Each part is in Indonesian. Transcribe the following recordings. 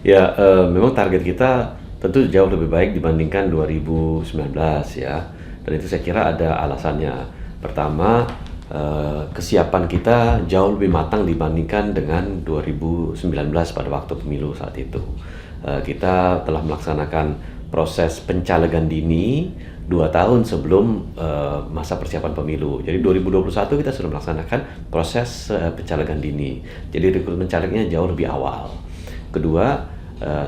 Ya, memang target kita tentu jauh lebih baik dibandingkan 2019 ya, dan itu saya kira ada alasannya. Pertama, kesiapan kita jauh lebih matang dibandingkan dengan 2019 pada waktu pemilu saat itu. Kita telah melaksanakan proses pencalegan dini 2 tahun sebelum masa persiapan pemilu. Jadi 2021 kita sudah melaksanakan proses pencalegan dini. Jadi rekrutmen calegnya jauh lebih awal. Kedua,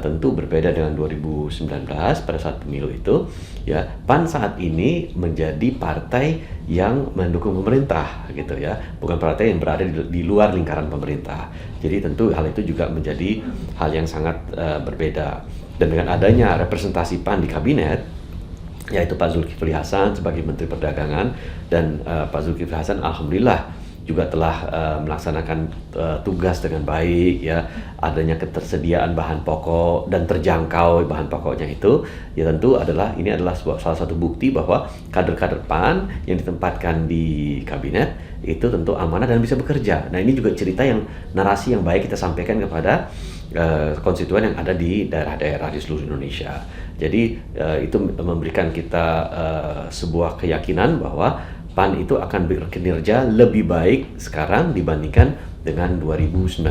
tentu berbeda dengan 2019 pada saat pemilu itu, ya, PAN saat ini menjadi partai yang mendukung pemerintah, gitu ya, bukan partai yang berada di luar lingkaran pemerintah. Jadi tentu hal itu juga menjadi hal yang sangat berbeda. Dan dengan adanya representasi PAN di kabinet, yaitu Pak Zulkifli Hasan sebagai Menteri Perdagangan, dan Pak Zulkifli Hasan alhamdulillah juga telah melaksanakan tugas dengan baik, ya, adanya ketersediaan bahan pokok dan terjangkau bahan pokoknya itu, ya tentu ini adalah salah satu bukti bahwa kader-kader PAN yang ditempatkan di kabinet itu tentu amanah dan bisa bekerja. Nah, ini juga cerita yang narasi yang baik kita sampaikan kepada konstituen yang ada di daerah-daerah di seluruh Indonesia. Jadi itu memberikan kita sebuah keyakinan bahwa PAN itu akan berkinerja lebih baik sekarang dibandingkan dengan 2019.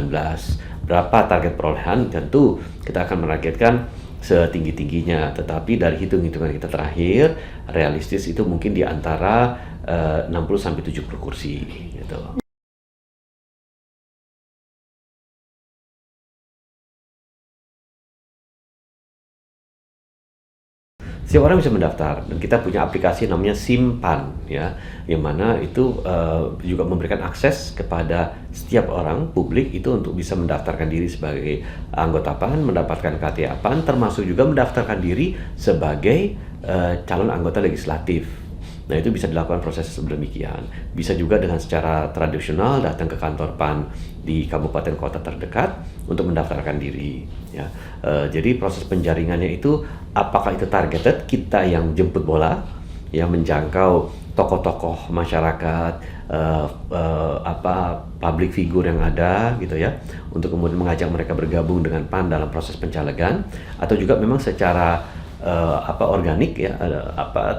Berapa target perolehan? Tentu kita akan menargetkan setinggi-tingginya, tetapi dari hitung-hitungan kita terakhir, realistis itu mungkin di antara 60-70 kursi gitu. Setiap orang bisa mendaftar, dan kita punya aplikasi namanya Simpan, ya, yang mana itu juga memberikan akses kepada setiap orang publik itu untuk bisa mendaftarkan diri sebagai anggota PAN, mendapatkan KTA PAN, termasuk juga mendaftarkan diri sebagai calon anggota legislatif. Nah, itu bisa dilakukan proses sedemikian. Bisa juga dengan secara tradisional datang ke kantor PAN di kabupaten kota terdekat untuk mendaftarkan diri. Ya, jadi proses penjaringannya itu apakah itu targeted, kita yang jemput bola, yang menjangkau tokoh-tokoh masyarakat, public figure yang ada gitu ya, untuk kemudian mengajak mereka bergabung dengan PAN dalam proses pencalegan, atau juga memang secara organik ya,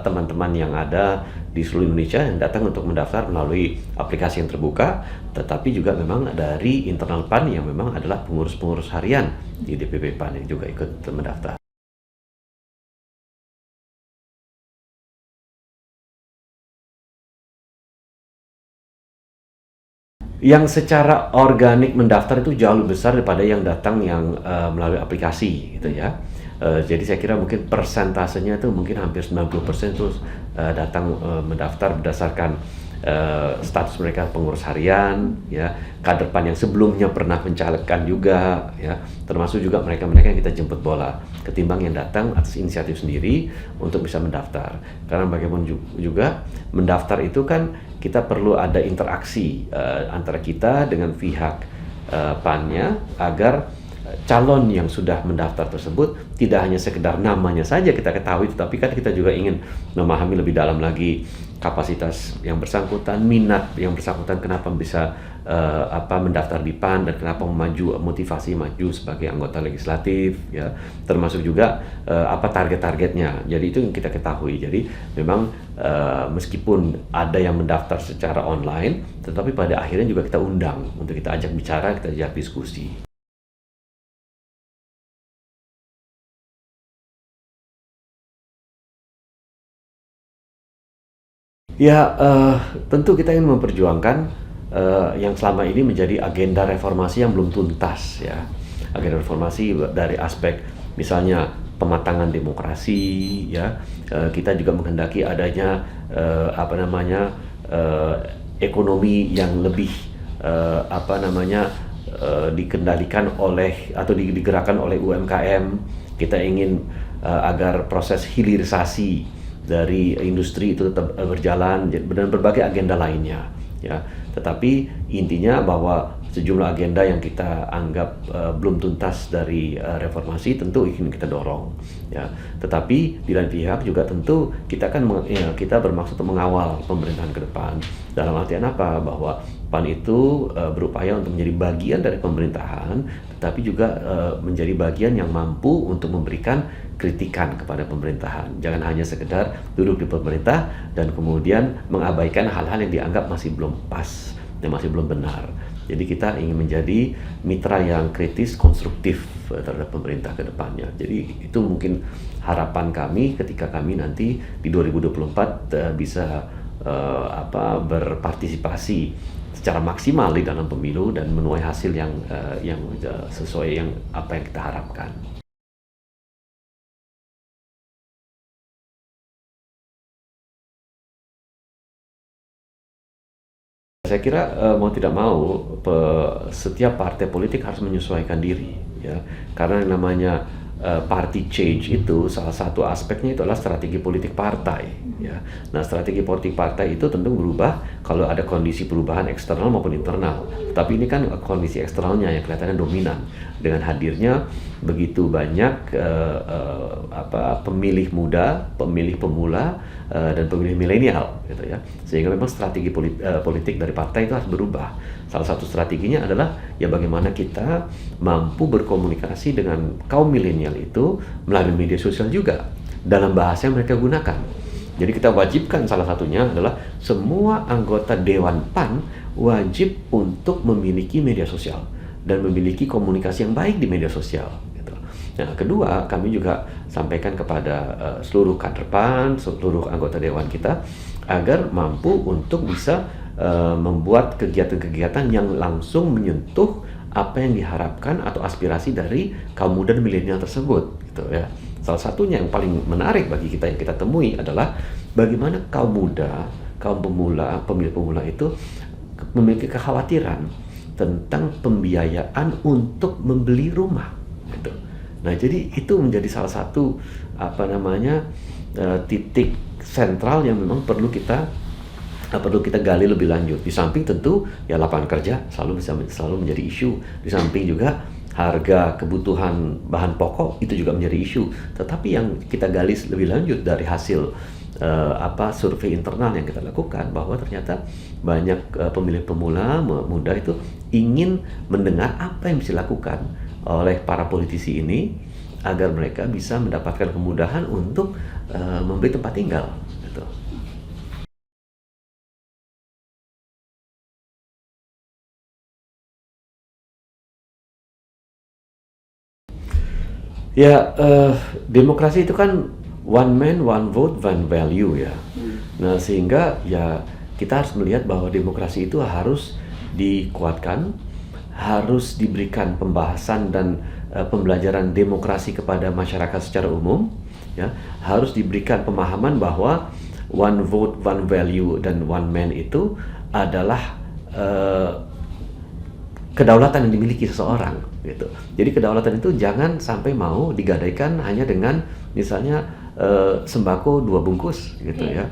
teman-teman yang ada di seluruh Indonesia yang datang untuk mendaftar melalui aplikasi yang terbuka, tetapi juga memang dari internal PAN yang memang adalah pengurus-pengurus harian di DPP PAN yang juga ikut mendaftar. Yang secara organik mendaftar itu jauh lebih besar daripada yang datang yang melalui aplikasi gitu ya. Jadi saya kira mungkin persentasenya itu mungkin hampir 90% itu datang mendaftar berdasarkan status mereka pengurus harian, ya, kader PAN yang sebelumnya pernah mencalekkan juga, ya, termasuk juga mereka-mereka yang kita jemput bola, ketimbang yang datang atas inisiatif sendiri untuk bisa mendaftar. Karena bagaimanapun juga mendaftar itu kan kita perlu ada interaksi antara kita dengan pihak PAN-nya, agar calon yang sudah mendaftar tersebut tidak hanya sekedar namanya saja kita ketahui, tetapi kan kita juga ingin memahami lebih dalam lagi kapasitas yang bersangkutan, minat yang bersangkutan, kenapa bisa mendaftar di PAN, dan kenapa motivasi maju sebagai anggota legislatif, ya, termasuk juga apa target-targetnya. Jadi itu yang kita ketahui. Jadi memang meskipun ada yang mendaftar secara online, tetapi pada akhirnya juga kita undang untuk kita ajak bicara, kita ajak diskusi. Ya, tentu kita ingin memperjuangkan yang selama ini menjadi agenda reformasi yang belum tuntas, ya. Agenda reformasi dari aspek misalnya pematangan demokrasi, ya. Kita juga menghendaki adanya ekonomi yang lebih dikendalikan oleh atau digerakkan oleh UMKM. Kita ingin agar proses hilirisasi dari industri itu tetap berjalan, dan berbagai agenda lainnya, ya. Tetapi intinya bahwa sejumlah agenda yang kita anggap belum tuntas dari reformasi tentu ingin kita dorong, ya. Tetapi di lain pihak juga tentu kita kita bermaksud untuk mengawal pemerintahan ke depan. Dalam artian apa? Bahwa PAN itu berupaya untuk menjadi bagian dari pemerintahan, tetapi juga menjadi bagian yang mampu untuk memberikan kritikan kepada pemerintahan. Jangan hanya sekedar duduk di pemerintah dan kemudian mengabaikan hal-hal yang dianggap masih belum pas dan masih belum benar. Jadi kita ingin menjadi mitra yang kritis, konstruktif terhadap pemerintah ke depannya. Jadi itu mungkin harapan kami ketika kami nanti di 2024 bisa berpartisipasi secara maksimal di dalam pemilu dan menuai hasil yang sesuai yang apa yang kita harapkan. Saya kira mau tidak mau setiap partai politik harus menyesuaikan diri, ya, karena yang namanya party change itu salah satu aspeknya itu adalah strategi politik partai, ya. Nah, strategi politik partai itu tentu berubah kalau ada kondisi perubahan eksternal maupun internal. Tapi ini kan kondisi eksternalnya yang kelihatannya dominan dengan hadirnya begitu banyak pemilih muda, pemilih pemula dan pemilih milenial, gitu ya. Sehingga memang strategi politik dari partai itu harus berubah. Salah satu strateginya adalah ya bagaimana kita mampu berkomunikasi dengan kaum milenial itu melalui media sosial juga dalam bahasa yang mereka gunakan. Jadi kita wajibkan, salah satunya adalah semua anggota Dewan PAN wajib untuk memiliki media sosial dan memiliki komunikasi yang baik di media sosial. Nah, kedua, kami juga sampaikan kepada seluruh kader PAN, seluruh anggota Dewan kita, agar mampu untuk bisa membuat kegiatan-kegiatan yang langsung menyentuh apa yang diharapkan atau aspirasi dari kaum muda dan milenial tersebut, gitu ya. Salah satunya yang paling menarik bagi kita yang kita temui adalah bagaimana kaum muda, kaum pemula, pemilih pemula itu memiliki kekhawatiran tentang pembiayaan untuk membeli rumah, gitu. Nah, jadi itu menjadi salah satu titik sentral yang memang perlu kita gali lebih lanjut. Di samping tentu ya lapangan kerja selalu menjadi isu. Di samping juga harga kebutuhan bahan pokok itu juga menjadi isu. Tetapi yang kita gali lebih lanjut dari hasil survei internal yang kita lakukan, bahwa ternyata banyak pemilih pemula muda itu ingin mendengar apa yang bisa dilakukan oleh para politisi ini agar mereka bisa mendapatkan kemudahan untuk membeli tempat tinggal, gitu. Ya, demokrasi itu kan one man, one vote, one value, ya. Nah, sehingga ya kita harus melihat bahwa demokrasi itu harus dikuatkan, harus diberikan pembahasan dan pembelajaran demokrasi kepada masyarakat secara umum, ya. Harus diberikan pemahaman bahwa one vote, one value, dan one man itu adalah kedaulatan yang dimiliki seseorang, gitu. Jadi kedaulatan itu jangan sampai mau digadaikan hanya dengan misalnya sembako 2 bungkus, gitu ya,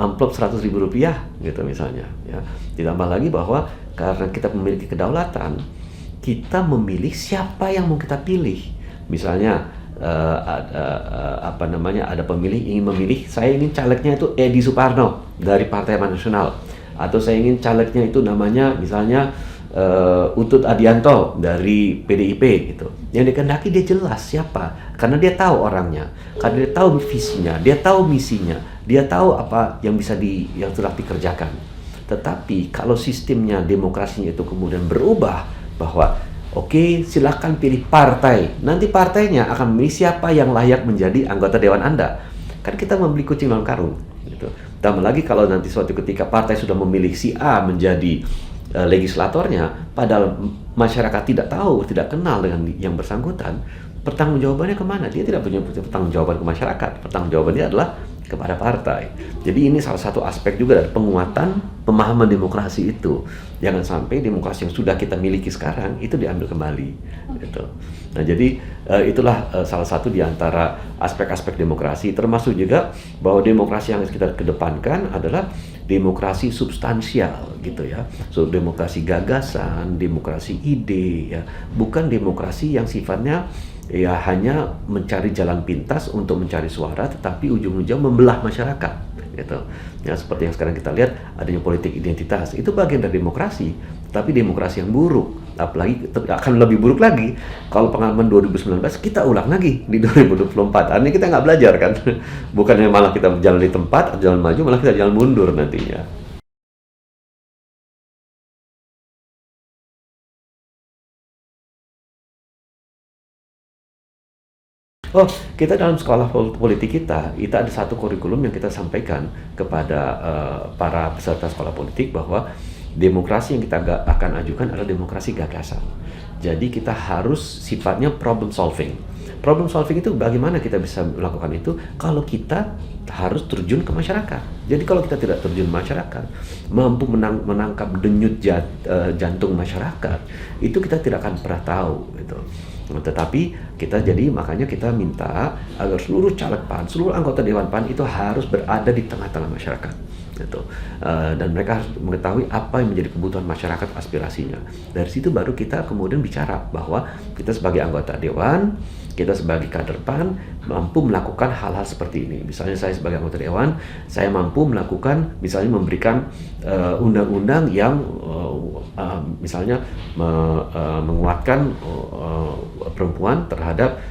amplop 100.000 rupiah, gitu misalnya, ya. Ditambah lagi bahwa karena kita memiliki kedaulatan, kita memilih siapa yang mau kita pilih. Misalnya ada pemilih ingin memilih, saya ingin calegnya itu Edi Suparno dari Partai Amanat Nasional, atau saya ingin calegnya itu namanya misalnya Utut Adianto dari PDIP, gitu. Yang dikehendaki dia jelas siapa, karena dia tahu orangnya, karena dia tahu visinya, dia tahu misinya, dia tahu apa yang yang telah dikerjakan. Tetapi kalau sistemnya, demokrasinya itu kemudian berubah bahwa oke, silakan pilih partai, nanti partainya akan memilih siapa yang layak menjadi anggota dewan Anda. Kan kita membeli kucing dalam karung, gitu. Tambah lagi kalau nanti suatu ketika partai sudah memilih si A menjadi legislatornya, padahal masyarakat tidak tahu, tidak kenal dengan yang bersangkutan, pertanggungjawabannya kemana? Dia tidak punya pertanggungjawaban ke masyarakat, pertanggungjawabannya adalah kepada partai. Jadi ini salah satu aspek juga dari penguatan pemahaman demokrasi itu. Jangan sampai demokrasi yang sudah kita miliki sekarang itu diambil kembali, gitu. Nah, jadi itulah salah satu di antara aspek-aspek demokrasi, termasuk juga bahwa demokrasi yang harus kita kedepankan adalah demokrasi substansial gitu ya. So demokrasi gagasan, demokrasi ide ya, bukan demokrasi yang sifatnya ya hanya mencari jalan pintas untuk mencari suara, tetapi ujung-ujung membelah masyarakat gitu. Ya seperti yang sekarang kita lihat adanya politik identitas, itu bagian dari demokrasi, tapi demokrasi yang buruk. Apalagi akan lebih buruk lagi kalau pengalaman 2019 kita ulang lagi di 2024. Artinya kita nggak belajar kan, bukannya malah kita jalan di tempat, jalan maju, malah kita jalan mundur nantinya. Oh, kita dalam sekolah politik kita ada satu kurikulum yang kita sampaikan kepada para peserta sekolah politik bahwa demokrasi yang kita akan ajukan adalah demokrasi gagasan. Jadi kita harus sifatnya problem solving. Problem solving itu bagaimana kita bisa melakukan itu kalau kita harus terjun ke masyarakat. Jadi kalau kita tidak terjun ke masyarakat, mampu menangkap denyut jantung masyarakat, itu kita tidak akan pernah tahu gitu. Tetapi makanya kita minta agar seluruh caleg PAN, seluruh anggota Dewan PAN itu harus berada di tengah-tengah masyarakat gitu. Dan mereka harus mengetahui apa yang menjadi kebutuhan masyarakat, aspirasinya. Dari situ baru kita kemudian bicara bahwa kita sebagai anggota Dewan, kita sebagai kader PAN mampu melakukan hal-hal seperti ini. Misalnya saya sebagai anggota Dewan, saya mampu melakukan misalnya memberikan undang-undang yang misalnya menguatkan perempuan terhadap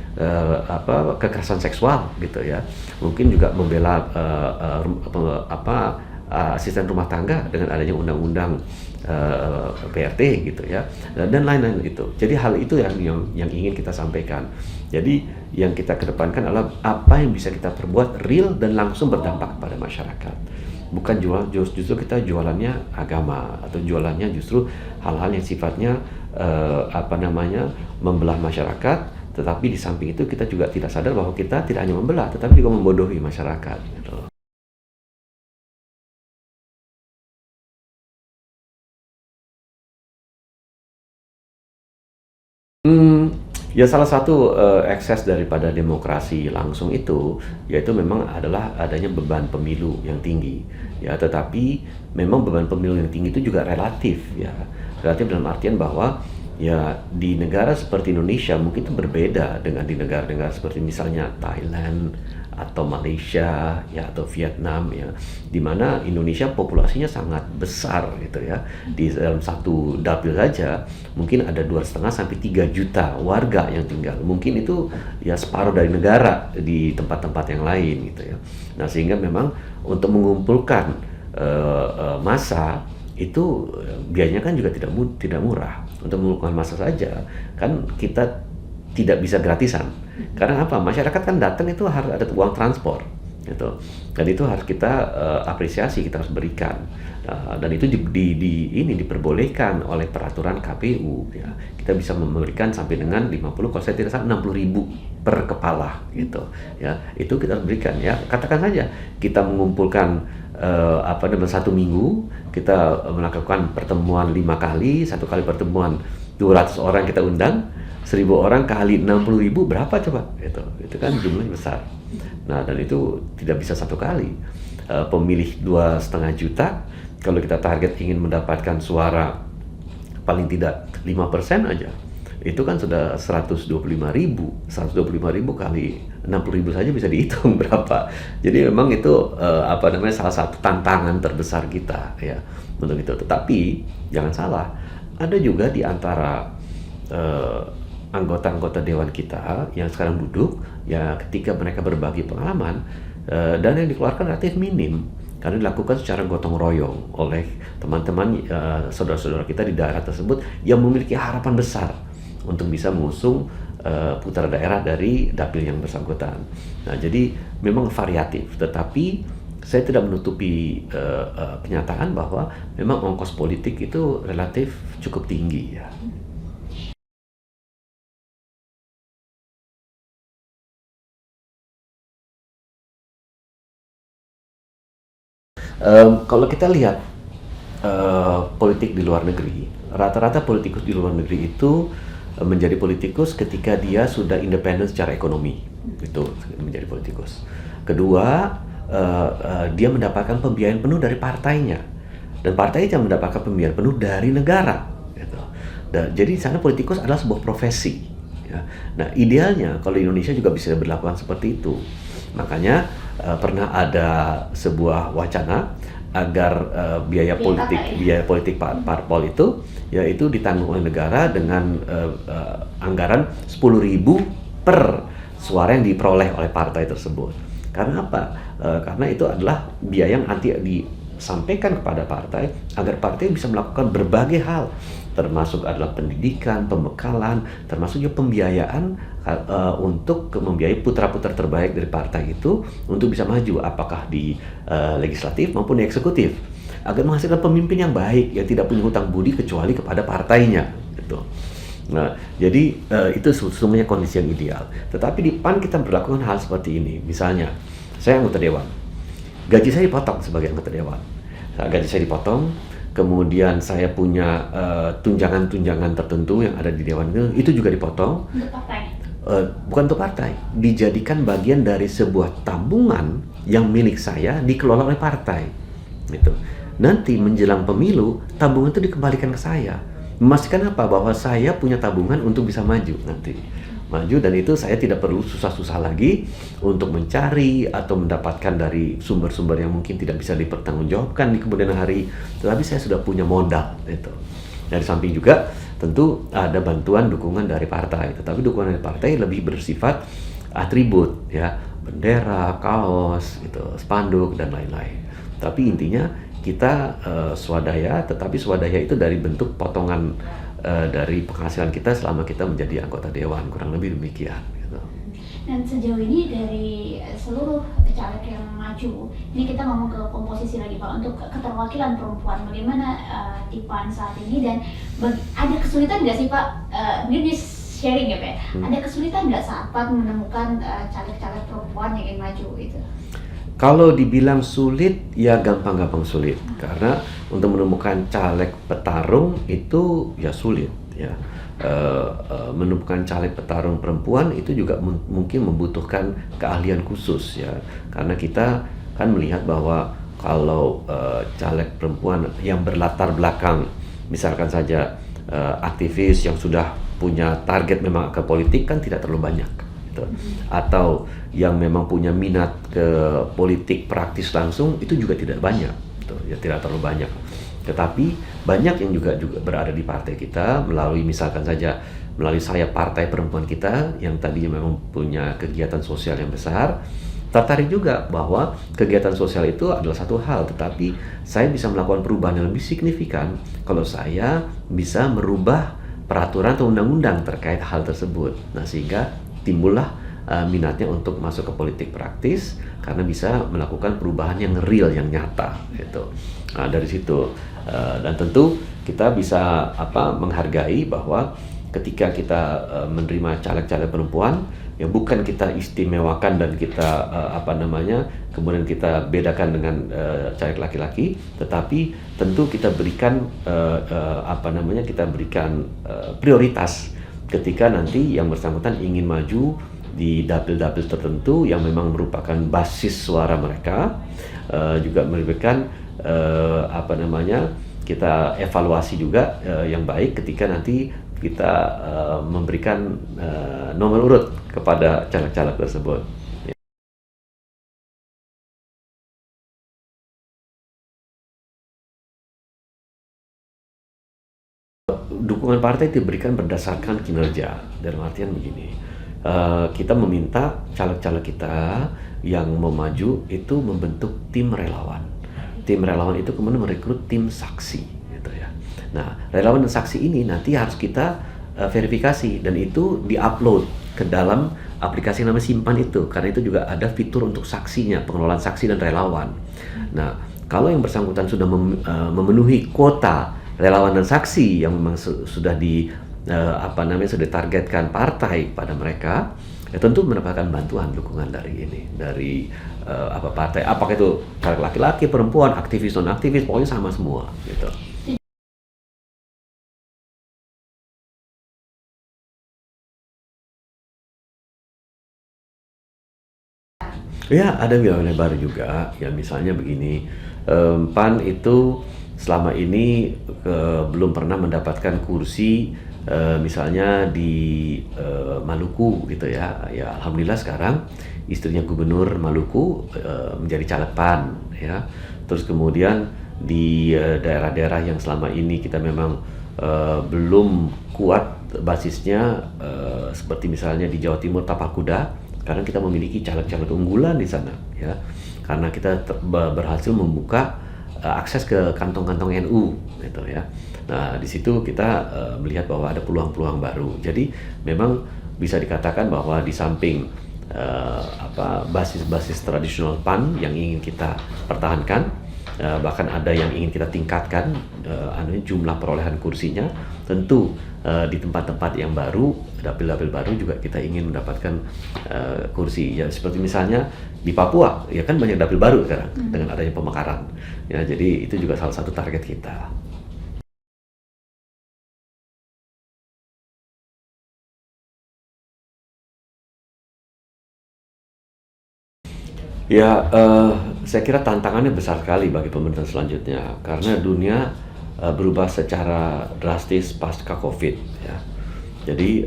kekerasan seksual gitu ya. Mungkin juga membela asisten rumah tangga dengan adanya undang-undang PRT gitu ya, dan lain-lain itu. Jadi hal itu yang ingin kita sampaikan. Jadi yang kita kedepankan adalah apa yang bisa kita perbuat real dan langsung berdampak kepada masyarakat. Bukan justru kita jualannya agama atau jualannya justru hal-hal yang sifatnya membelah masyarakat. Tetapi di samping itu kita juga tidak sadar bahwa kita tidak hanya membelah, tetapi juga membodohi masyarakat gitu. Ya salah satu ekses daripada demokrasi langsung itu yaitu memang adalah adanya beban pemilu yang tinggi ya, tetapi memang beban pemilu yang tinggi itu juga relatif ya, relatif dalam artian bahwa ya di negara seperti Indonesia mungkin itu berbeda dengan di negara-negara seperti misalnya Thailand atau Malaysia ya atau Vietnam ya, di mana Indonesia populasinya sangat besar gitu ya. Di dalam satu dapil saja mungkin ada 2,5 sampai 3 juta warga yang tinggal. Mungkin itu ya separuh dari negara di tempat-tempat yang lain gitu ya. Nah, sehingga memang untuk mengumpulkan massa itu biayanya kan juga tidak murah. Untuk mengumpulkan massa saja kan kita tidak bisa gratisan. Karena apa? Masyarakat kan datang itu harus ada uang transport gitu. Dan itu harus kita apresiasi, kita harus berikan. Dan itu diperbolehkan oleh peraturan KPU ya. Kita bisa memberikan sampai dengan 50, kalau saya tidak salah 60.000 per kepala gitu ya. Itu kita harus berikan ya. Katakan saja kita mengumpulkan dalam 1 minggu kita melakukan pertemuan 5 kali, 1 kali pertemuan 200 orang kita undang, 1.000 orang kali 60.000 berapa coba? Itu kan jumlahnya besar. Nah, dan itu tidak bisa 1 kali. Pemilih 2,5 juta, kalau kita target ingin mendapatkan suara paling tidak 5% aja, itu kan sudah 125.000. 125.000 kali 60.000 saja bisa dihitung berapa. Jadi memang itu salah satu tantangan terbesar kita ya untuk itu. Tetapi jangan salah, ada juga di antara anggota-anggota dewan kita yang sekarang duduk ya, ketika mereka berbagi pengalaman, dana yang dikeluarkan relatif minim karena dilakukan secara gotong royong oleh teman-teman saudara-saudara kita di daerah tersebut yang memiliki harapan besar untuk bisa mengusung putra daerah dari dapil yang bersangkutan. Nah, jadi memang variatif, tetapi saya tidak menutupi kenyataan bahwa memang ongkos politik itu relatif cukup tinggi ya. Kalau kita lihat politik di luar negeri, rata-rata politikus di luar negeri itu menjadi politikus ketika dia sudah independen secara ekonomi, itu menjadi politikus. Kedua, dia mendapatkan pembiayaan penuh dari partainya, dan partainya mendapatkan pembiayaan penuh dari negara, gitu. Jadi di sana politikus adalah sebuah profesi, ya. Nah, idealnya kalau di Indonesia juga bisa berlakukan seperti itu. Makanya pernah ada sebuah wacana agar biaya politik parpol itu yaitu ditanggung oleh negara dengan anggaran 10.000 per suara yang diperoleh oleh partai tersebut. Karena apa? Karena itu adalah biaya yang nanti disampaikan kepada partai agar partai bisa melakukan berbagai hal, termasuk adalah pendidikan, pembekalan, termasuk juga pembiayaan untuk membiayai putra-putra terbaik dari partai itu untuk bisa maju, apakah di legislatif maupun di eksekutif, agar menghasilkan pemimpin yang baik yang tidak punya hutang budi kecuali kepada partainya, gitu. Nah, jadi itu semuanya kondisi yang ideal. Tetapi di PAN kita berlakukan hal seperti ini. Misalnya, saya anggota dewan, gaji saya dipotong sebagai anggota dewan. Nah, gaji saya dipotong, kemudian saya punya tunjangan-tunjangan tertentu yang ada di dewan itu juga dipotong. Untuk partai? Bukan untuk partai, dijadikan bagian dari sebuah tabungan yang milik saya dikelola oleh partai, gitu. Nanti menjelang pemilu, tabungan itu dikembalikan ke saya. Memastikan apa? Bahwa saya punya tabungan untuk bisa maju nanti. Maju, dan itu saya tidak perlu susah-susah lagi untuk mencari atau mendapatkan dari sumber-sumber yang mungkin tidak bisa dipertanggungjawabkan di kemudian hari. Tetapi saya sudah punya modal itu. Dari samping juga tentu ada bantuan dukungan dari partai. Tetapi dukungan dari partai lebih bersifat atribut, ya, bendera, kaos, gitu, spanduk dan lain-lain. Tapi intinya kita swadaya, tetapi swadaya itu dari bentuk potongan dari penghasilan kita selama kita menjadi anggota dewan, kurang lebih demikian, gitu. Dan sejauh ini dari seluruh caleg yang maju, ini kita ngomong ke komposisi lagi Pak, untuk keterwakilan perempuan, bagaimana di PAN saat ini, dan ada kesulitan nggak sih Pak, mungkin di sharing ya Pak, ada kesulitan nggak saat PAN menemukan caleg-caleg perempuan yang ingin maju itu? Kalau dibilang sulit, ya gampang-gampang sulit. Karena untuk menemukan caleg petarung itu ya sulit, ya. Menemukan caleg petarung perempuan itu juga mungkin membutuhkan keahlian khusus, ya. Karena kita kan melihat bahwa kalau caleg perempuan yang berlatar belakang, misalkan saja aktivis yang sudah punya target memang ke politik, kan tidak terlalu banyak, gitu. Atau yang memang punya minat ke politik praktis langsung, itu juga tidak banyak, gitu. Ya, tidak terlalu banyak. Tetapi banyak yang juga berada di partai kita melalui, misalkan saja melalui sayap partai perempuan kita yang tadinya memang punya kegiatan sosial yang besar, tertarik juga bahwa kegiatan sosial itu adalah satu hal, tetapi saya bisa melakukan perubahan yang lebih signifikan kalau saya bisa merubah peraturan atau undang-undang terkait hal tersebut. Nah, sehingga timbullah minatnya untuk masuk ke politik praktis karena bisa melakukan perubahan yang real, yang nyata, gitu. Nah, dari situ dan tentu kita bisa menghargai bahwa ketika kita menerima caleg-caleg perempuan, ya bukan kita istimewakan dan kita kemudian kita bedakan dengan caleg laki-laki, tetapi tentu kita berikan kita berikan prioritas ketika nanti yang bersangkutan ingin maju di dapil-dapil tertentu yang memang merupakan basis suara mereka, juga memberikan kita evaluasi juga yang baik ketika nanti kita memberikan nomor urut kepada caleg-caleg tersebut. Dukungan partai diberikan berdasarkan kinerja, dalam artian begini, kita meminta caleg-caleg kita yang mau maju itu membentuk tim relawan. Tim relawan itu kemudian merekrut tim saksi, gitu ya. Nah, relawan dan saksi ini nanti harus kita verifikasi, dan itu diupload ke dalam aplikasi namanya Simpan itu, karena itu juga ada fitur untuk saksinya, pengelolaan saksi dan relawan. Nah, kalau yang bersangkutan sudah memenuhi kuota relawan dan saksi yang memang sudah sudah ditargetkan partai pada mereka, ya tentu mendapatkan bantuan dukungan dari partai, apakah itu caleg laki-laki, perempuan, aktivis, non aktivis, pokoknya sama semua, gitu. Ya, ada wilayah baru juga. Ya, misalnya begini, PAN itu selama ini belum pernah mendapatkan kursi, misalnya di Maluku gitu ya. Ya, alhamdulillah sekarang istrinya Gubernur Maluku menjadi caleg PAN ya. Terus kemudian di daerah-daerah yang selama ini kita memang belum kuat basisnya, seperti misalnya di Jawa Timur Tapakuda. Karena kita memiliki caleg-caleg unggulan di sana, ya. Karena kita berhasil membuka akses ke kantong-kantong NU, gitu ya. Nah, di situ kita melihat bahwa ada peluang-peluang baru. Jadi memang bisa dikatakan bahwa di samping basis-basis tradisional PAN yang ingin kita pertahankan, bahkan ada yang ingin kita tingkatkan jumlah perolehan kursinya, tentu di tempat-tempat yang baru, dapil-dapil baru juga kita ingin mendapatkan kursi. Ya, seperti misalnya di Papua, ya kan banyak dapil baru sekarang dengan adanya pemekaran. Ya, jadi itu juga salah satu target kita. Ya, saya kira tantangannya besar sekali bagi pemerintahan selanjutnya karena dunia berubah secara drastis pasca COVID, ya. Jadi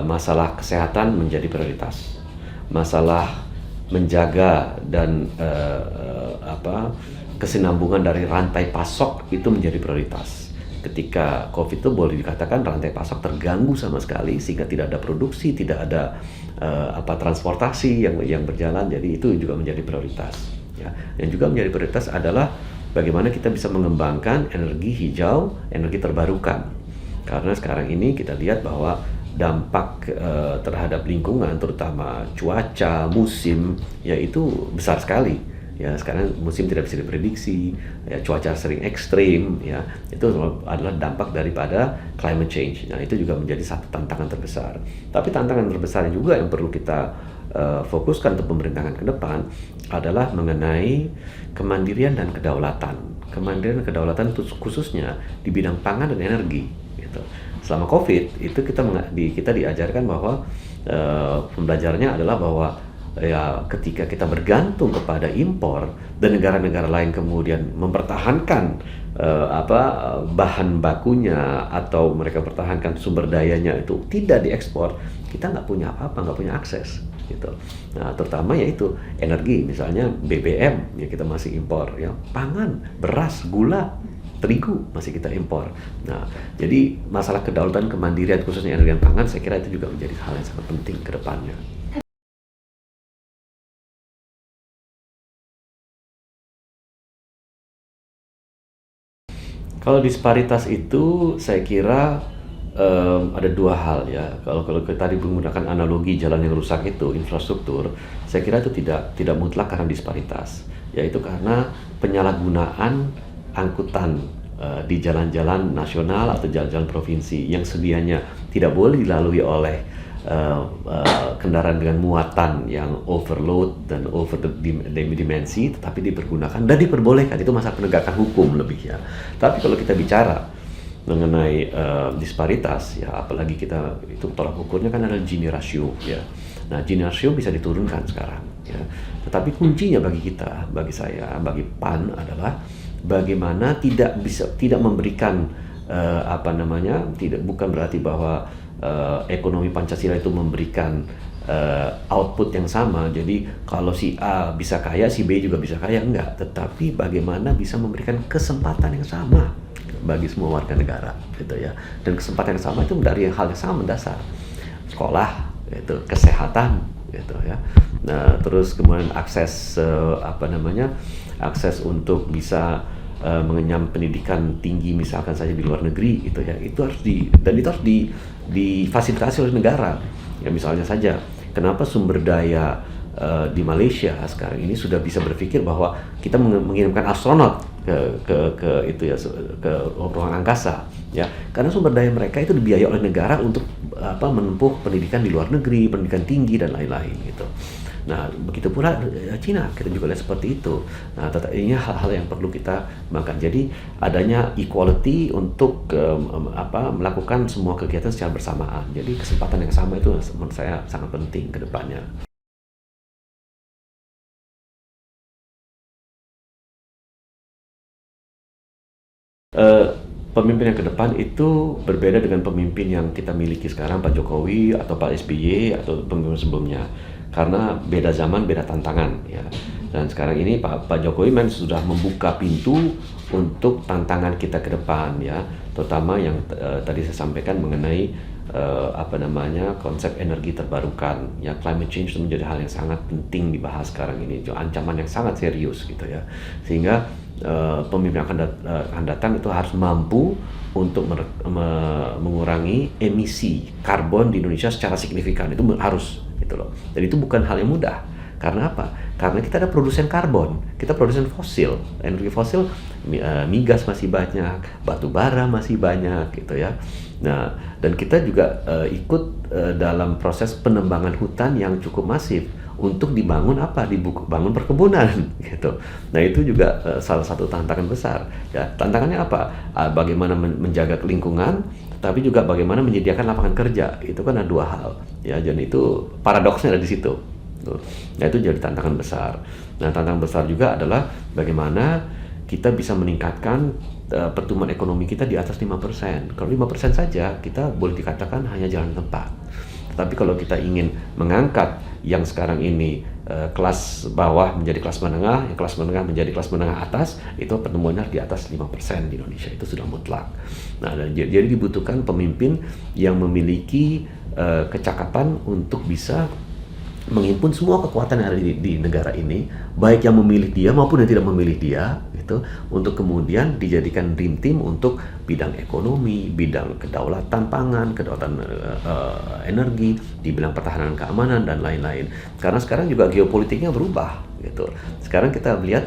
masalah kesehatan menjadi prioritas, masalah menjaga dan kesinambungan dari rantai pasok itu menjadi prioritas. Ketika COVID itu boleh dikatakan rantai pasok terganggu sama sekali sehingga tidak ada produksi, tidak ada transportasi yang berjalan, jadi itu juga menjadi prioritas. Ya. Yang juga menjadi prioritas adalah bagaimana kita bisa mengembangkan energi hijau, energi terbarukan. Karena sekarang ini kita lihat bahwa dampak terhadap lingkungan, terutama cuaca, musim, ya itu besar sekali. Ya, sekarang musim tidak bisa diprediksi, ya, cuaca sering ekstrim, ya itu adalah dampak daripada climate change. Nah, itu juga menjadi satu tantangan terbesar. Tapi tantangan terbesar juga yang perlu kita fokuskan untuk pemerintahan ke depan adalah mengenai kemandirian dan kedaulatan. Kemandirian dan kedaulatan khususnya di bidang pangan dan energi. Gitu. Selama COVID itu kita diajarkan bahwa pembelajarannya adalah bahwa ya ketika kita bergantung kepada impor dan negara-negara lain kemudian mempertahankan bahan bakunya atau mereka pertahankan sumber dayanya itu tidak diekspor, kita nggak punya apa-apa, nggak punya akses gitu. Nah, terutama yaitu energi, misalnya BBM ya kita masih impor, ya pangan, beras, gula, terigu masih kita impor. Nah, jadi masalah kedaulatan kemandirian khususnya energi dan pangan saya kira itu juga menjadi hal yang sangat penting ke depannya. Kalau disparitas itu saya kira ada dua hal ya. Kalau kita tadi menggunakan analogi jalan yang rusak itu infrastruktur, saya kira itu tidak mutlak karena disparitas, yaitu karena penyalahgunaan angkutan di jalan-jalan nasional atau jalan-jalan provinsi yang sedianya tidak boleh dilalui oleh kendaraan dengan muatan yang overload dan dimensi, tetapi dipergunakan dan diperbolehkan. Itu masalah penegakan hukum lebih ya. Tapi kalau kita bicara mengenai disparitas ya, apalagi kita itu tolak ukurnya kan adalah Gini ratio ya. Nah, Gini ratio bisa diturunkan sekarang ya. Tetapi kuncinya bagi kita, bagi saya, bagi PAN adalah bagaimana tidak memberikan bukan berarti bahwa ekonomi Pancasila itu memberikan output yang sama. Jadi kalau si A bisa kaya, si B juga bisa kaya, enggak. Tetapi bagaimana bisa memberikan kesempatan yang sama bagi semua warga negara, gitu ya. Dan kesempatan yang sama itu dari hal yang sangat mendasar, sekolah, itu kesehatan, gitu ya. Nah, terus kemudian akses akses untuk bisa mengenyam pendidikan tinggi misalkan saja di luar negeri, gitu ya. Itu harus difasilitasi oleh negara. Ya misalnya saja, kenapa sumber daya di Malaysia sekarang ini sudah bisa berpikir bahwa kita mengirimkan astronot ke ruang angkasa, ya karena sumber daya mereka itu dibiayai oleh negara untuk menempuh pendidikan di luar negeri, pendidikan tinggi dan lain-lain gitu. Nah, begitu pula Cina, kita juga lihat seperti itu. Nah, ini hal-hal yang perlu kita makan. Jadi adanya equality untuk melakukan semua kegiatan secara bersamaan. Jadi kesempatan yang sama itu menurut saya sangat penting ke depannya. Eh, Pemimpin yang ke depan itu berbeda dengan pemimpin yang kita miliki sekarang, Pak Jokowi atau Pak SBY atau pemimpin sebelumnya, karena beda zaman, beda tantangan ya. Dan sekarang ini Pak Jokowi memang sudah membuka pintu untuk tantangan kita ke depan ya, terutama yang tadi saya sampaikan mengenai konsep energi terbarukan ya. Climate change itu menjadi hal yang sangat penting dibahas sekarang ini, itu ancaman yang sangat serius gitu ya, sehingga pemimpin yang akan datang itu harus mampu untuk mengurangi emisi karbon di Indonesia secara signifikan. Itu harus gitu loh. Dan itu bukan hal yang mudah. Karena apa? Karena kita ada produsen karbon, kita produsen fosil, energi fosil, migas masih banyak, batu bara masih banyak gitu ya. Nah, dan kita juga ikut dalam proses penembangan hutan yang cukup masif untuk dibangun dibangun perkebunan gitu. Nah, itu juga salah satu tantangan besar ya. Tantangannya apa? Bagaimana menjaga lingkungan, tapi juga bagaimana menyediakan lapangan kerja. Itu kan ada dua hal ya. Dan itu paradoksnya ada di situ. Nah, itu jadi tantangan besar. Nah, tantangan besar juga adalah bagaimana kita bisa meningkatkan pertumbuhan ekonomi kita di atas 5%. Kalau 5% saja kita boleh dikatakan hanya jalan tempat. Tapi kalau kita ingin mengangkat yang sekarang ini kelas bawah menjadi kelas menengah, yang kelas menengah menjadi kelas menengah atas, itu pertumbuhannya di atas 5% di Indonesia, itu sudah mutlak. Nah, jadi dibutuhkan pemimpin yang memiliki kecakapan untuk bisa menghimpun semua kekuatan yang ada di negara ini, baik yang memilih dia maupun yang tidak memilih dia, gitu, untuk kemudian dijadikan dream team untuk bidang ekonomi, bidang kedaulatan pangan, kedaulatan energi, di bidang pertahanan keamanan dan lain-lain. Karena sekarang juga geopolitiknya berubah, gitu. Sekarang kita lihat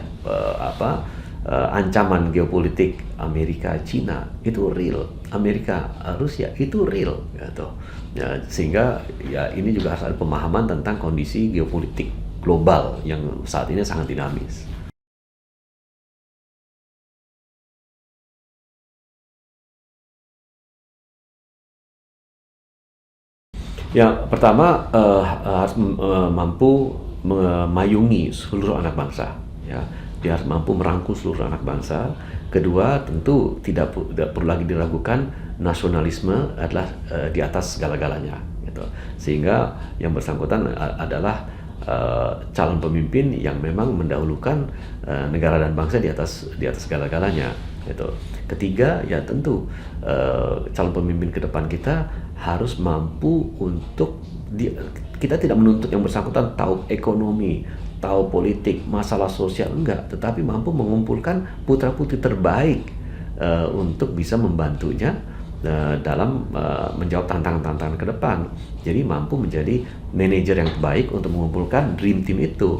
ancaman geopolitik Amerika Cina itu real, Amerika Rusia itu real gitu ya, sehingga ya ini juga harus ada pemahaman tentang kondisi geopolitik global yang saat ini sangat dinamis. Ya, pertama harus mampu memayungi seluruh anak bangsa ya. Dia harus mampu merangkul seluruh anak bangsa. Kedua, tentu tidak perlu lagi diragukan, nasionalisme adalah di atas segala-galanya gitu. Sehingga yang bersangkutan adalah calon pemimpin yang memang mendahulukan negara dan bangsa di atas segala-galanya gitu. Ketiga, ya tentu calon pemimpin ke depan kita harus mampu untuk kita tidak menuntut yang bersangkutan tahu ekonomi, tahu politik, masalah sosial, enggak, tetapi mampu mengumpulkan putra-putri terbaik untuk bisa membantunya dalam menjawab tantangan-tantangan ke depan. Jadi mampu menjadi manajer yang baik untuk mengumpulkan dream team itu.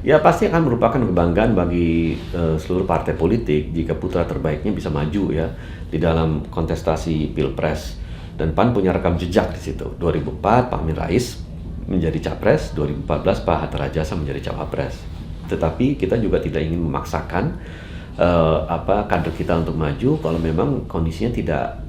Ya, pasti akan merupakan kebanggaan bagi seluruh partai politik jika putra terbaiknya bisa maju ya di dalam kontestasi Pilpres. Dan PAN punya rekam jejak di situ. 2004 Pak Amin Rais menjadi capres, 2014 Pak Hatta Rajasa menjadi cawapres. Tetapi kita juga tidak ingin memaksakan kader kita untuk maju kalau memang kondisinya tidak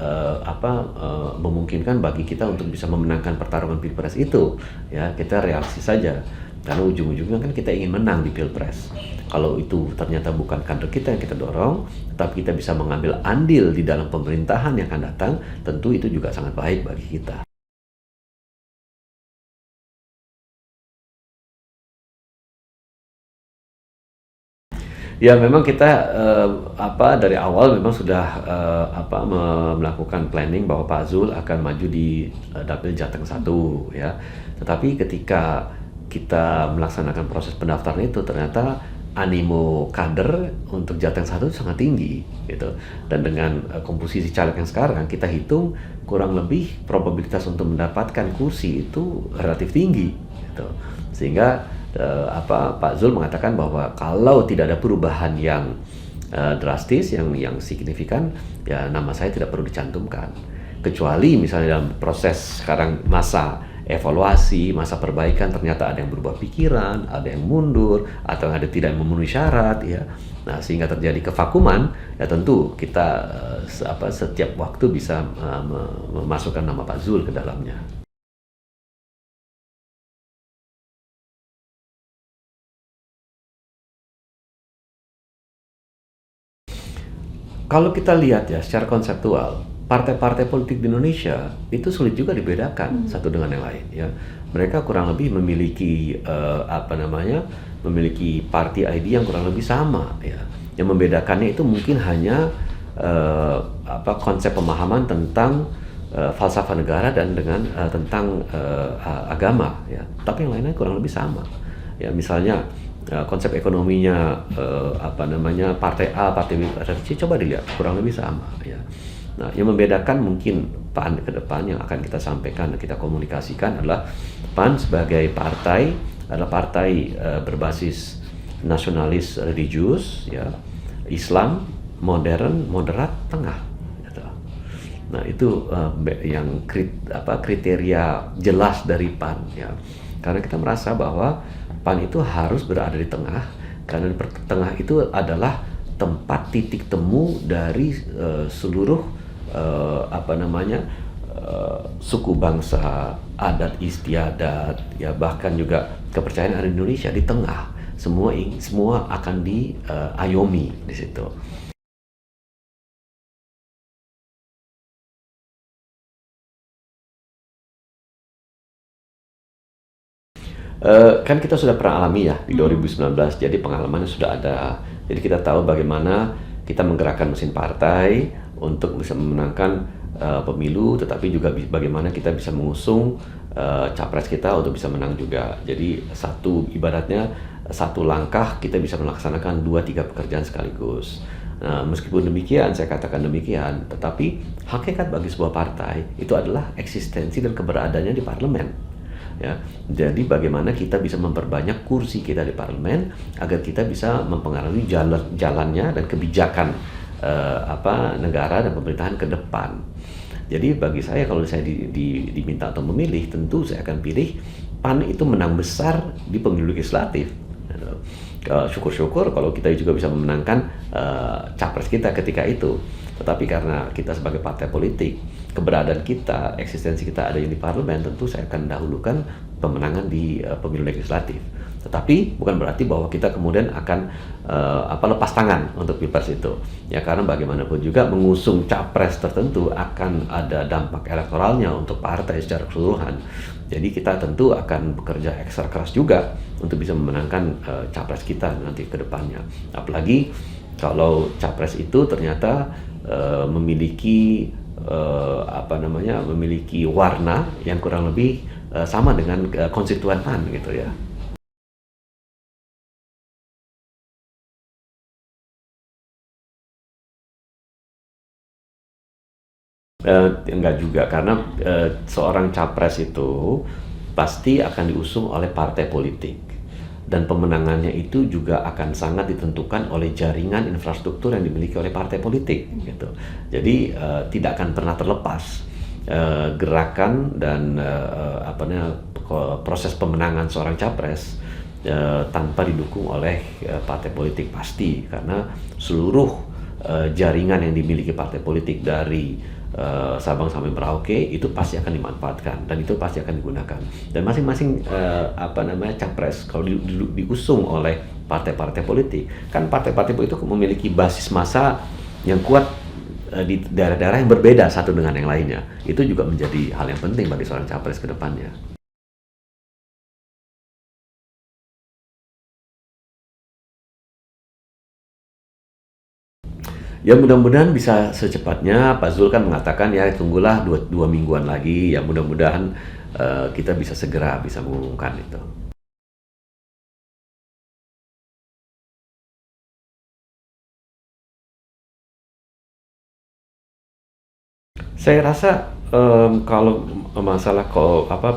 memungkinkan bagi kita untuk bisa memenangkan pertarungan Pilpres itu. Ya, kita realistis saja. Karena ujung-ujungnya kan kita ingin menang di Pilpres. Kalau itu ternyata bukan kader kita yang kita dorong, tetapi kita bisa mengambil andil di dalam pemerintahan yang akan datang, tentu itu juga sangat baik bagi kita. Ya, memang kita dari awal memang sudah melakukan planning bahwa Pak Zul akan maju di Dapil Jateng 1 ya. Tetapi ketika kita melaksanakan proses pendaftaran itu ternyata animo kader untuk Jateng 1 sangat tinggi gitu. Dan dengan komposisi caleg yang sekarang kita hitung kurang lebih probabilitas untuk mendapatkan kursi itu relatif tinggi gitu. Sehingga Pak Zul mengatakan bahwa kalau tidak ada perubahan yang drastis, yang signifikan, ya nama saya tidak perlu dicantumkan. Kecuali misalnya dalam proses sekarang masa evaluasi, masa perbaikan ternyata ada yang berubah pikiran, ada yang mundur, atau ada tidak memenuhi syarat, ya. Nah, sehingga terjadi kevakuman, ya tentu kita setiap waktu bisa memasukkan nama Pak Zul ke dalamnya. Kalau kita lihat ya secara konseptual, partai-partai politik di Indonesia itu sulit juga dibedakan satu dengan yang lain ya. Mereka kurang lebih memiliki memiliki party ID yang kurang lebih sama ya. Yang membedakannya itu mungkin hanya konsep pemahaman tentang falsafah negara dan dengan tentang agama ya. Tapi yang lainnya kurang lebih sama. Ya misalnya konsep ekonominya partai A, partai B, partai C coba dilihat kurang lebih sama ya. Nah, yang membedakan mungkin PAN ke depan yang akan kita sampaikan dan kita komunikasikan adalah PAN sebagai partai adalah partai berbasis nasionalis religius ya, Islam, modern, moderat, tengah gitu. Nah, itu yang kriteria jelas dari PAN ya. Karena kita merasa bahwa PAN itu harus berada di tengah, karena di tengah itu adalah tempat titik temu dari seluruh suku bangsa, adat istiadat, ya bahkan juga kepercayaan ada di Indonesia di tengah. Semua akan diayomi di situ. Kan kita sudah pernah alami ya di 2019, jadi pengalamannya sudah ada. Jadi kita tahu bagaimana kita menggerakkan mesin partai untuk bisa memenangkan pemilu, tetapi juga bagaimana kita bisa mengusung capres kita untuk bisa menang juga. Jadi ibaratnya satu langkah kita bisa melaksanakan 2-3 pekerjaan sekaligus. Nah, meskipun demikian, saya katakan demikian, tetapi hakikat bagi sebuah partai itu adalah eksistensi dan keberadaannya di parlemen. Ya, jadi bagaimana kita bisa memperbanyak kursi kita di parlemen agar kita bisa mempengaruhi jalannya dan kebijakan negara dan pemerintahan ke depan. Jadi bagi saya kalau saya diminta atau memilih, tentu saya akan pilih PAN itu menang besar di pemilu legislatif. Syukur-syukur kalau kita juga bisa memenangkan capres kita ketika itu. Tetapi karena kita sebagai partai politik, keberadaan kita, eksistensi kita ada yang di parlemen, tentu saya akan dahulukan pemenangan di pemilu legislatif. Tetapi bukan berarti bahwa kita kemudian akan lepas tangan untuk pilpres itu. Ya karena bagaimanapun juga mengusung capres tertentu akan ada dampak elektoralnya untuk partai secara keseluruhan. Jadi kita tentu akan bekerja ekstra keras juga untuk bisa memenangkan capres kita nanti ke depannya. Apalagi kalau capres itu ternyata memiliki memiliki warna yang kurang lebih sama dengan konstituen PAN gitu ya. Enggak juga, karena seorang capres itu pasti akan diusung oleh partai politik dan pemenangannya itu juga akan sangat ditentukan oleh jaringan infrastruktur yang dimiliki oleh partai politik gitu. Jadi tidak akan pernah terlepas gerakan dan proses pemenangan seorang capres tanpa didukung oleh partai politik pasti, karena seluruh jaringan yang dimiliki partai politik dari Sabang sampai Merauke itu pasti akan dimanfaatkan dan itu pasti akan digunakan. Dan masing-masing capres kalau diusung oleh partai-partai politik, kan partai-partai politik itu memiliki basis massa yang kuat di daerah-daerah yang berbeda satu dengan yang lainnya. Itu juga menjadi hal yang penting bagi seorang capres ke depannya. Ya mudah-mudahan bisa secepatnya. Pak Zul kan mengatakan ya tunggulah dua mingguan lagi. Ya mudah-mudahan kita bisa segera bisa mengumumkan itu. Saya rasa kalau masalah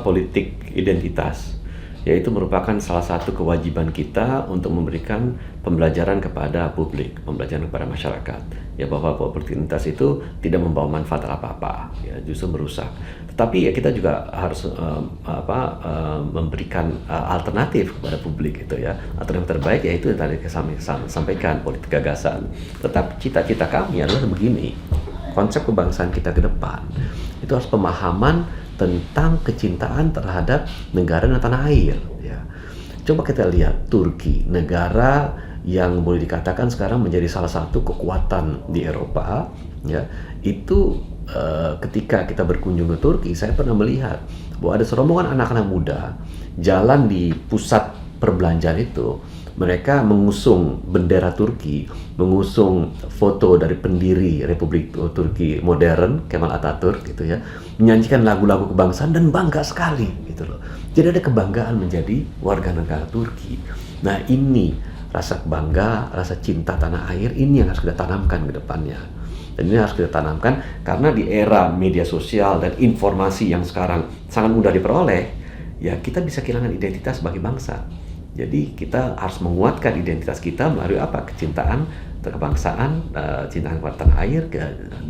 politik identitas, yaitu merupakan salah satu kewajiban kita untuk memberikan pembelajaran kepada publik, pembelajaran kepada masyarakat, ya bahwa politik identitas itu tidak membawa manfaat apa-apa, ya justru merusak. Tetapi ya kita juga harus memberikan alternatif kepada publik itu ya. Alternatif terbaik yaitu yang tadi kami sampaikan, politik gagasan. Tetapi cita-cita kami adalah begini. Konsep kebangsaan kita ke depan itu harus pemahaman tentang kecintaan terhadap negara dan tanah air ya. Coba kita lihat Turki, negara yang boleh dikatakan sekarang menjadi salah satu kekuatan di Eropa, ya. Itu ketika kita berkunjung ke Turki, saya pernah melihat bahwa ada serombongan anak-anak muda jalan di pusat perbelanjaan itu. Mereka mengusung bendera Turki, mengusung foto dari pendiri Republik Turki modern, Kemal Atatürk gitu ya, menyanyikan lagu-lagu kebangsaan dan bangga sekali gitu loh. Jadi ada kebanggaan menjadi warga negara Turki. Nah ini rasa bangga, rasa cinta tanah air ini yang harus kita tanamkan ke depannya. Dan ini harus kita tanamkan karena di era media sosial dan informasi yang sekarang sangat mudah diperoleh, ya kita bisa kehilangan identitas sebagai bangsa. Jadi kita harus menguatkan identitas kita melalui apa? Kecintaan, kebangsaan, cintaan kepada tanah air,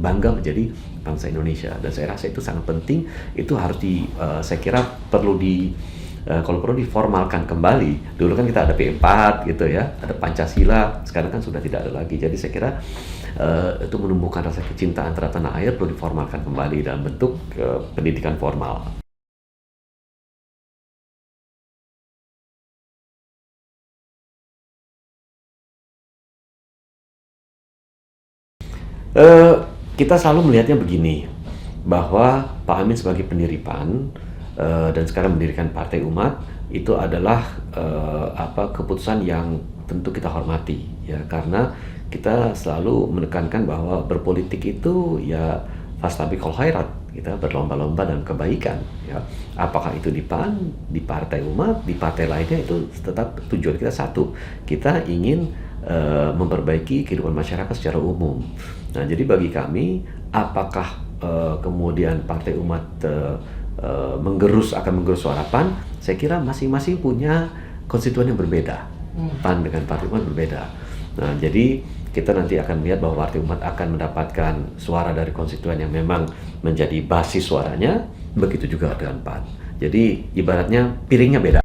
bangga menjadi bangsa Indonesia. Dan saya rasa itu sangat penting. Itu harus saya kira perlu kalau perlu diformalkan kembali. Dulu kan kita ada P4 gitu ya, ada Pancasila, sekarang kan sudah tidak ada lagi. Jadi saya kira itu menumbuhkan rasa kecintaan terhadap tanah air perlu diformalkan kembali dalam bentuk pendidikan formal. Kita selalu melihatnya begini, bahwa Pak Amin sebagai pendiri PAN dan sekarang mendirikan Partai Umat itu adalah keputusan yang tentu kita hormati ya, karena kita selalu menekankan bahwa berpolitik itu ya fastabiqul khairat, kita berlomba-lomba dalam kebaikan ya. Apakah itu di PAN, di Partai Umat, di partai lainnya, itu tetap tujuan kita satu. Kita ingin memperbaiki kehidupan masyarakat secara umum. Nah, jadi bagi kami, apakah kemudian Partai Umat akan menggerus suara PAN? Saya kira masing-masing punya konstituen yang berbeda. PAN dengan Partai Umat berbeda. Nah, jadi kita nanti akan melihat bahwa Partai Umat akan mendapatkan suara dari konstituen yang memang menjadi basis suaranya, begitu juga dengan PAN. Jadi ibaratnya piringnya beda.